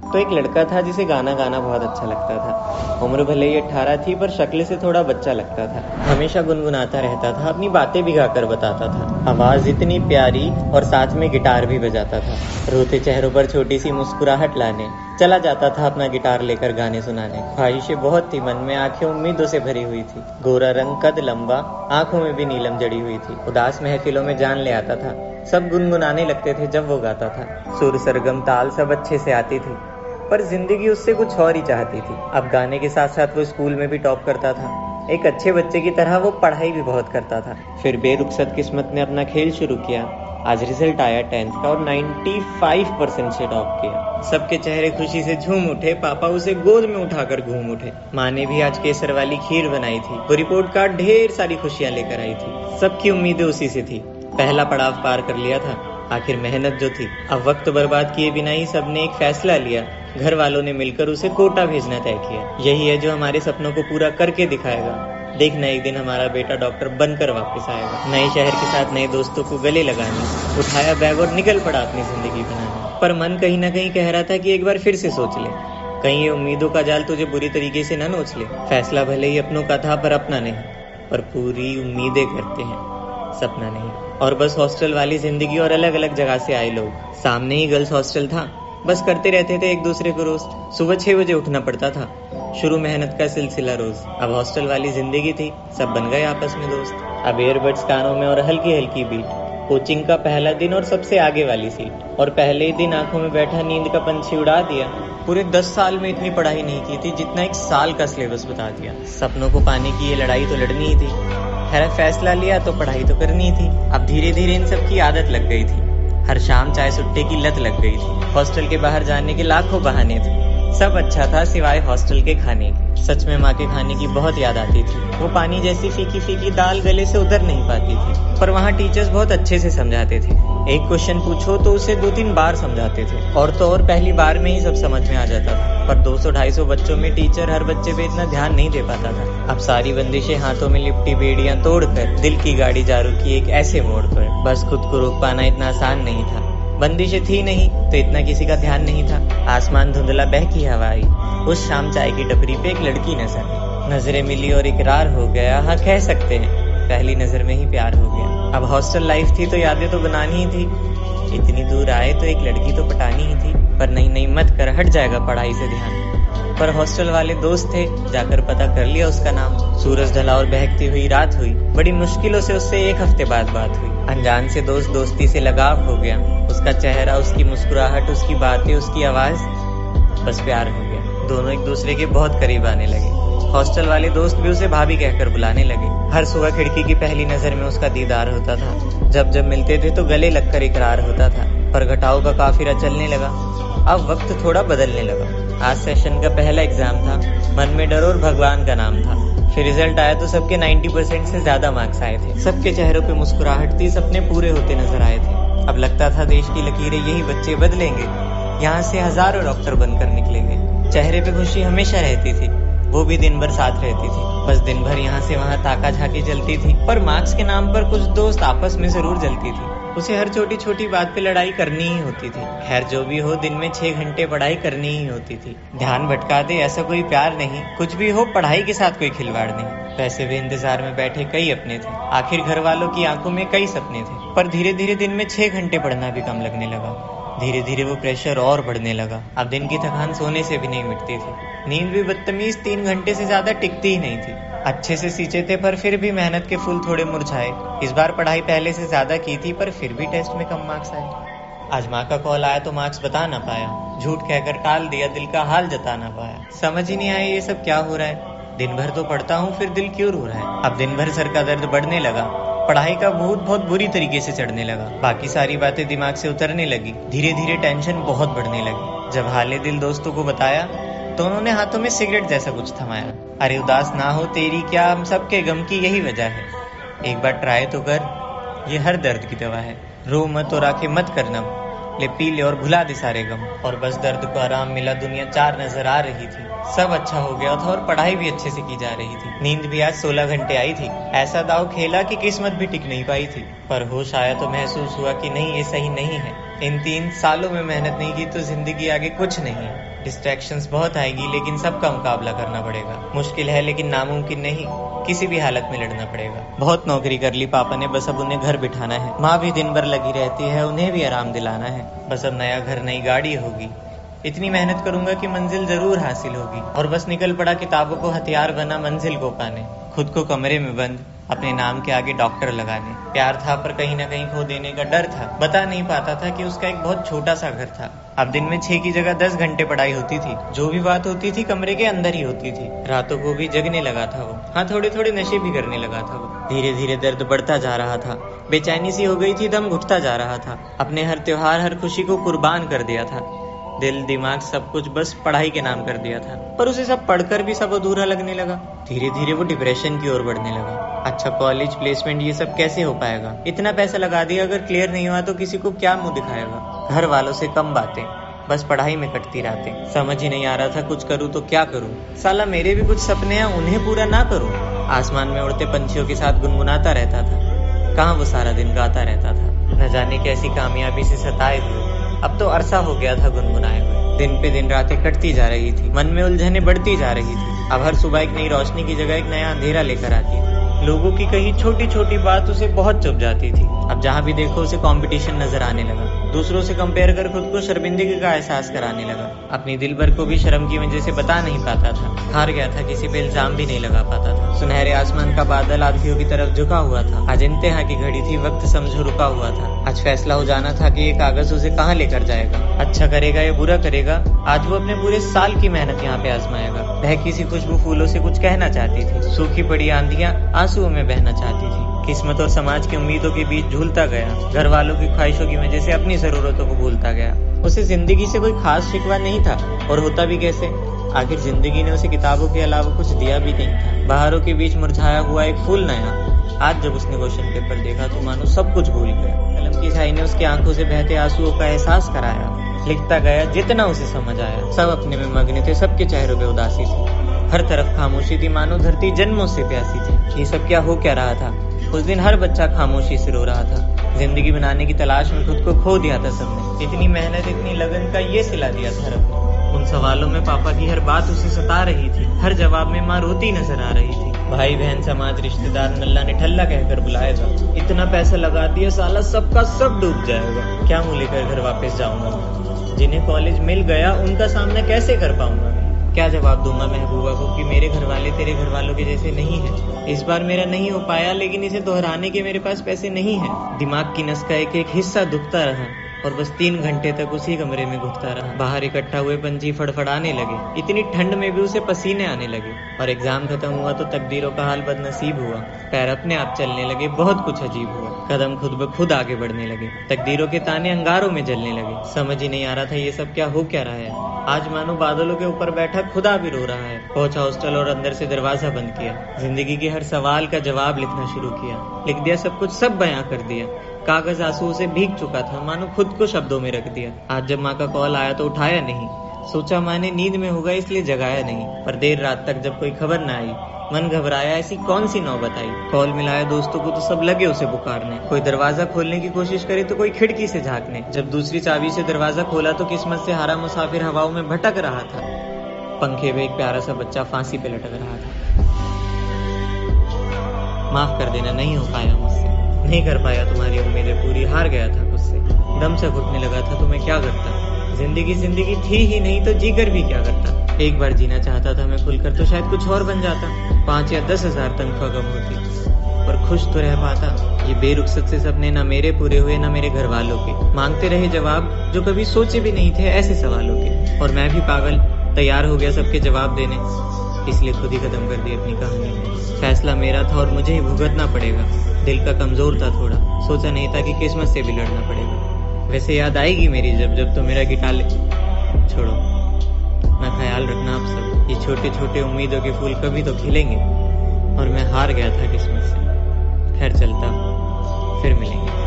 तो एक लड़का था जिसे गाना गाना बहुत अच्छा लगता था। उम्र भले ही 18 थी पर शक्ल से थोड़ा बच्चा लगता था। हमेशा गुनगुनाता रहता था, अपनी बातें भी गाकर बताता था। आवाज इतनी प्यारी और साथ में गिटार भी बजाता था। रोते चेहरों पर छोटी सी मुस्कुराहट लाने चला जाता था अपना गिटार लेकर गाने सुनाने। ख्वाहिशें बहुत थी मन में, आंखें उम्मीदों से भरी हुई थी। गोरा रंग, कद लंबा, आंखों में भी नीलम जड़ी हुई थी। उदास महफिलों में जान ले आता था, सब गुनगुनाने लगते थे जब वो गाता था। सुर, सरगम, ताल सब अच्छे से आती थी, पर जिंदगी उससे कुछ और ही चाहती थी। अब गाने के साथ साथ वो स्कूल में भी टॉप करता था। एक अच्छे बच्चे की तरह वो पढ़ाई भी बहुत करता था। फिर बेरुखसत किस्मत ने अपना खेल शुरू किया। आज रिजल्ट आया 10th का और 95% से टॉप किया। सबके चेहरे खुशी से झूम उठे, पापा उसे गोद में उठाकर घूम उठे। माँ ने भी आज केसर वाली खीर बनाई थी। वो रिपोर्ट कार्ड ढेर सारी खुशियां लेकर आई थी। सबकी उम्मीदें उसी से थी। पहला पड़ाव पार कर लिया था, आखिर मेहनत जो थी। अब वक्त बर्बाद किए बिना ही सबने एक फैसला लिया। घर वालों ने मिलकर उसे कोटा भेजना तय किया। यही है जो हमारे सपनों को पूरा करके दिखाएगा। देखना एक दिन हमारा बेटा डॉक्टर बनकर वापस आएगा। नए शहर के साथ नए दोस्तों को गले लगाने उठाया बैग और निकल पड़ा अपनी जिंदगी बनाने। पर मन कहीं ना कहीं कह रहा था कि एक बार फिर से सोच ले, कहीं ये उम्मीदों का जाल तुझे बुरी तरीके से न नोच ले। फैसला भले ही अपनों का था पर अपना नहीं, पर पूरी उम्मीदें करते हैं, सपना नहीं। और बस हॉस्टल वाली जिंदगी और अलग अलग जगह से आए लोग। सामने ही गर्ल्स हॉस्टल था, बस करते रहते थे एक दूसरे को रोस्ट। सुबह 6 बजे उठना पड़ता था, शुरू मेहनत का सिलसिला रोज। अब हॉस्टल वाली जिंदगी थी, सब बन गए आपस में दोस्त। अब एयरबड्स कानों में और हल्की हल्की बीट। कोचिंग का पहला दिन और सबसे आगे वाली सीट। और पहले ही दिन आंखों में बैठा नींद का पंछी उड़ा दिया। पूरे 10 साल में इतनी पढ़ाई नहीं की थी जितना 1 साल का सिलेबस बता दिया। सपनों को पाने की ये लड़ाई तो लड़नी ही थी। खैर फैसला लिया तो पढ़ाई तो करनी थी। अब धीरे धीरे इन सब की आदत लग गई थी। हर शाम चाय सुट्टे की लत लग गई थी। हॉस्टल के बाहर जाने के लाखों बहाने थे। सब अच्छा था सिवाय हॉस्टल के खाने के। सच में माँ के खाने की बहुत याद आती थी। वो पानी जैसी फीकी फीकी दाल गले से उतर नहीं पाती थी, पर वहाँ टीचर्स बहुत अच्छे से समझाते थे। एक क्वेश्चन पूछो तो उसे 2-3 बार समझाते थे, और तो और पहली बार में ही सब समझ में आ जाता था। पर 200-250 बच्चों में टीचर हर बच्चे पे इतना ध्यान नहीं दे पाता था। अब सारी बंदिशें हाथों में लिपटी बेड़ियां तोड़कर दिल की गाड़ी जा रुकी एक ऐसे मोड़ पर। बस खुद को रोक पाना इतना आसान नहीं था। बंदिशें थी नहीं तो इतना किसी का ध्यान नहीं था। आसमान धुंधला बहकी हवा आई। उस शाम चाय की टपरी पे एक लड़की नजर आई। नजरें मिली और इकरार हो गया। हाँ कह सकते हैं पहली नजर में ही प्यार हो गया। अब हॉस्टल लाइफ थी तो यादें तो बनानी ही थी। इतनी दूर आए तो एक लड़की तो पटानी ही थी। पर नहीं मत कर, हट जाएगा पढ़ाई से ध्यान। पर हॉस्टल वाले दोस्त थे, जाकर पता कर लिया उसका नाम। सूरज ढला और बहकती हुई रात हुई। बड़ी मुश्किलों से उससे 1 हफ्ते बाद बात हुई। अनजान से दोस्त दोस्ती से लगाव हो गया। उसका चेहरा, उसकी मुस्कुराहट, उसकी बातें, उसकी आवाज, बस प्यार हो गया। दोनों एक दूसरे के बहुत करीब आने लगे। हॉस्टल वाले दोस्त भी उसे भाभी कहकर बुलाने लगे। हर सुबह खिड़की की पहली नजर में उसका दीदार होता था। जब मिलते थे तो गले लगकर इकरार होता था। पर घटाओ का काफिला चलने लगा। अब वक्त थोड़ा बदलने लगा। आज सेशन का पहला एग्जाम था। मन में डर और भगवान का नाम था। फिर रिजल्ट आया तो सबके 90% से ज्यादा मार्क्स आए थे। सबके चेहरों पे मुस्कुराहट थी, सपने पूरे होते नजर आए थे। अब लगता था देश की लकीरें यही बच्चे बदलेंगे। यहाँ से हजारों डॉक्टर बनकर निकलेंगे। चेहरे पे खुशी हमेशा रहती थी, वो भी दिन भर साथ रहती थी। बस दिन भर यहाँ से वहाँ ताका झाकी चलती थी। पर मार्क्स के नाम पर कुछ दोस्त आपस में जरूर जलती थी। उसे हर छोटी छोटी बात पे लड़ाई करनी ही होती थी। खैर जो भी हो, दिन में 6 घंटे पढ़ाई करनी ही होती थी। ध्यान भटका दे ऐसा कोई प्यार नहीं। कुछ भी हो, पढ़ाई के साथ कोई खिलवाड़ नहीं। वैसे भी इंतजार में बैठे कई अपने थे। आखिर घर वालों की आंखों में कई सपने थे। पर धीरे धीरे दिन में 6 घंटे पढ़ना भी कम लगने लगा। धीरे धीरे वो प्रेशर और बढ़ने लगा। अब दिन की थकान सोने से भी नहीं मिटती थी। नींद भी बदतमीज 3 घंटे से ज्यादा टिकती ही नहीं थी। अच्छे से सींचे थे पर फिर भी मेहनत के फूल थोड़े मुरझाए। इस बार पढ़ाई पहले से ज्यादा की थी पर फिर भी टेस्ट में कम मार्क्स आए। आज माँ का कॉल आया तो मार्क्स बता ना पाया। झूठ कहकर टाल दिया, दिल का हाल जता ना पाया। समझ ही नहीं आया ये सब क्या हो रहा है। दिन भर तो पढ़ता हूँ फिर दिल क्यों रो रहा है। अब दिन भर सर का दर्द बढ़ने लगा। पढ़ाई का भूत बहुत बुरी तरीके से चढ़ने लगा। बाकी सारी बातें दिमाग से उतरने लगी। धीरे धीरे टेंशन बहुत बढ़ने लगी। जब हाले दिल दोस्तों को बताया तो उन्होंने हाथों में सिगरेट जैसा कुछ थमाया। अरे उदास ना हो तेरी क्या, हम सबके गम की यही वजह है। एक बार ट्राई तो कर, ये हर दर्द की दवा है। रो मत और आंखें मत करना, ले पी ले और भुला दे सारे गम। और बस दर्द को आराम मिला। दुनिया 4 नजर आ रही थी। सब अच्छा हो गया था और पढ़ाई भी अच्छे से की जा रही थी। नींद भी आज 16 घंटे आई थी। ऐसा दाव खेला कि किस्मत भी टिक नहीं पाई थी। पर होश आया तो महसूस हुआ कि नहीं, ये सही नहीं है। इन 3 सालों में मेहनत नहीं की तो जिंदगी आगे कुछ नहीं। डिस्ट्रैक्शंस बहुत आएगी लेकिन सबका मुकाबला करना पड़ेगा। मुश्किल है लेकिन नामुमकिन नहीं, किसी भी हालत में लड़ना पड़ेगा। बहुत नौकरी कर ली पापा ने, बस अब उन्हें घर बिठाना है। माँ भी दिन भर लगी रहती है, उन्हें भी आराम दिलाना है। बस अब नया घर नई गाड़ी होगी। इतनी मेहनत करूंगा कि मंजिल जरूर हासिल होगी। और बस निकल पड़ा किताबों को हथियार बना मंजिल को पाने। खुद को कमरे में बंद, अपने नाम के आगे डॉक्टर लगाने। प्यार था पर कहीं ना कहीं खो देने का डर था। बता नहीं पाता था कि उसका एक बहुत छोटा सा घर था। अब दिन में 6 की जगह 10 घंटे पढ़ाई होती थी। जो भी बात होती थी कमरे के अंदर ही होती थी। रातों को भी जगने लगा था वो। हाँ, थोड़े थोड़े नशे भी करने लगा था वो। धीरे धीरे दर्द बढ़ता जा रहा था। बेचैनी सी हो गई थी, दम घुटता जा रहा था। अपने हर त्योहार हर खुशी को कुर्बान कर दिया था। दिल दिमाग सब कुछ बस पढ़ाई के नाम कर दिया था। पर उसे सब पढ़कर भी सब अधूरा लगने लगा। धीरे धीरे वो डिप्रेशन की ओर बढ़ने लगा। अच्छा कॉलेज प्लेसमेंट ये सब कैसे हो पाएगा? इतना पैसा लगा दिया, अगर क्लियर नहीं हुआ तो किसी को क्या मुंह दिखाएगा? घर वालों से कम बातें, बस पढ़ाई में कटती रातें। समझ ही नहीं आ रहा था कुछ करूँ तो क्या करूँ। साला मेरे भी कुछ सपने हैं, उन्हें पूरा ना करूँ। आसमान में उड़ते पंछियों के साथ गुनगुनाता रहता था। कहाँ वो सारा दिन गाता रहता था। न जाने कैसी कामयाबी से सताए हुए। अब तो अरसा हो गया था गुनगुनाए हुए। दिन पे दिन रातें कटती जा रही थी। मन में उलझने बढ़ती जा रही थी। अब हर सुबह एक नई रोशनी की जगह एक नया अंधेरा लेकर आती थी। लोगों की कही छोटी छोटी बात उसे बहुत चुभ जाती थी। अब जहाँ भी देखो उसे कंपटीशन नजर आने लगा। दूसरों से कंपेयर कर खुद को शर्मिंदगी का एहसास कराने लगा। अपनी दिल भर को भी शर्म की वजह से बता नहीं पाता था। हार गया था, किसी पे इल्जाम भी नहीं लगा पाता था। सुनहरे आसमान का बादल आंधियों की तरफ झुका हुआ था। आज इंतहा की घड़ी थी, वक्त समझो रुका हुआ था। आज फैसला हो जाना था कि ये कागज उसे कहाँ लेकर जाएगा। अच्छा करेगा या बुरा करेगा, आज वो अपने पूरे साल की मेहनत यहाँ पे आजमाएगा। बहकी सी खुशबू फूलों से कुछ कहना चाहती थी। सूखी पड़ी आंधियां आंसुओं में बहना चाहती थी। किस्मत और समाज की उम्मीदों के बीच झूलता गया। घर वालों की ख्वाहिशों की वजह से अपनी जरूरतों को भूलता गया। उसे जिंदगी से कोई खास शिकवा नहीं था, और होता भी कैसे। आखिर जिंदगी ने उसे किताबों के अलावा कुछ दिया भी नहीं था। बहारों के बीच मुरझाया हुआ एक फूल नया। आज जब उसने क्वेश्चन पेपर देखा तो मानो सब कुछ भूल गया। कलम की छाई ने उसकी आंखों से बहते आंसुओं का एहसास कराया। लिखता गया जितना उसे समझ आया। सब अपने में मग्न थे, सबके चेहरों पे उदासी थी। हर तरफ खामोशी थी, मानो धरती जन्मों से प्यासी थी। ये सब क्या हो क्या रहा था? उस दिन हर बच्चा खामोशी से रो रहा था। जिंदगी बनाने की तलाश में खुद को खो दिया था सबने। इतनी मेहनत इतनी लगन का ये सिला दिया था रब ने। उन सवालों में पापा की हर बात उसे सता रही थी। हर जवाब में माँ रोती नजर आ रही थी। भाई बहन समाज रिश्तेदार नल्ला ने ठल्ला कहकर बुलाएगा। इतना पैसा लगा दिया, साला सबका सब डूब जाएगा। क्या मुंह लेकर घर वापस जाऊंगा? जिन्हें कॉलेज मिल गया उनका सामना कैसे कर पाऊंगा? क्या जवाब दूंगा महबूबा को कि मेरे घर वाले तेरे घर वालों के जैसे नहीं है? इस बार मेरा नहीं हो पाया, लेकिन इसे दोहराने के मेरे पास पैसे नहीं है। दिमाग की नस का एक एक हिस्सा दुखता रहा और बस 3 घंटे तक उसी कमरे में घुटता रहा। बाहर इकट्ठा हुए पंछी फड़फड़ाने लगे। इतनी ठंड में भी उसे पसीने आने लगे। और एग्जाम खत्म हुआ तो तकदीरों का हाल बदनसीब हुआ। पैर अपने आप चलने लगे, बहुत कुछ अजीब हुआ। कदम खुद ब खुद आगे बढ़ने लगे। तकदीरों के ताने अंगारों में जलने लगे। समझ ही नहीं आ रहा था ये सब क्या हो क्या रहा है। आज मानो बादलों के ऊपर बैठा खुदा भी रो रहा है। पहुंचा हॉस्टल और अंदर से दरवाजा बंद किया। जिंदगी के हर सवाल का जवाब लिखना शुरू किया। लिख दिया सब कुछ, सब बयां कर दिया। कागज आंसुओं से भीग चुका था, मानो खुद को शब्दों में रख दिया। आज जब माँ का कॉल आया तो उठाया नहीं। सोचा माँ ने नींद में होगा इसलिए जगाया नहीं। पर देर रात तक जब कोई खबर न आई, मन घबराया। ऐसी कौन सी नौबत आई? कॉल मिलाया दोस्तों को तो सब लगे उसे पुकारने। कोई दरवाजा खोलने की कोशिश करे तो कोई खिड़की से झांकने। जब दूसरी चाबी से दरवाजा खोला तो किस्मत से हारा मुसाफिर हवाओं में भटक रहा था। पंखे में एक प्यारा सा बच्चा फांसी पे लटक रहा था। माफ कर देना, नहीं हो पाया मुझसे। नहीं कर पाया तुम्हारी उम्मीदें पूरी। हार गया था खुद से। दम से घुटने लगा था तो मैं क्या करता? जिंदगी थी ही नहीं तो जीकर भी क्या करता? एक बार जीना चाहता था मैं खुलकर तो शायद कुछ और बन जाता। 5 या 10 हजार तनख्वाह कम होती, पर खुश तो रह पाता। ये बेरुखसत से सपने न मेरे पूरे हुए न मेरे घर वालों के। मांगते रहे जवाब जो कभी सोचे भी नहीं थे ऐसे सवालों के। और मैं भी पागल तैयार हो गया सबके जवाब देने। इसलिए खुद ही खत्म कर दी अपनी कहानी। फैसला मेरा था और मुझे ही भुगतना पड़ेगा। दिल का कमजोर था थोड़ा, सोचा नहीं था कि किस्मत से भी लड़ना पड़ेगा। वैसे याद आएगी मेरी जब तो मेरा गिटार छोड़ो ना, ख्याल रखना आप सब। ये छोटे छोटे उम्मीदों के फूल कभी तो खिलेंगे। और मैं हार गया था किस्मत से। खैर चलता, फिर मिलेंगे।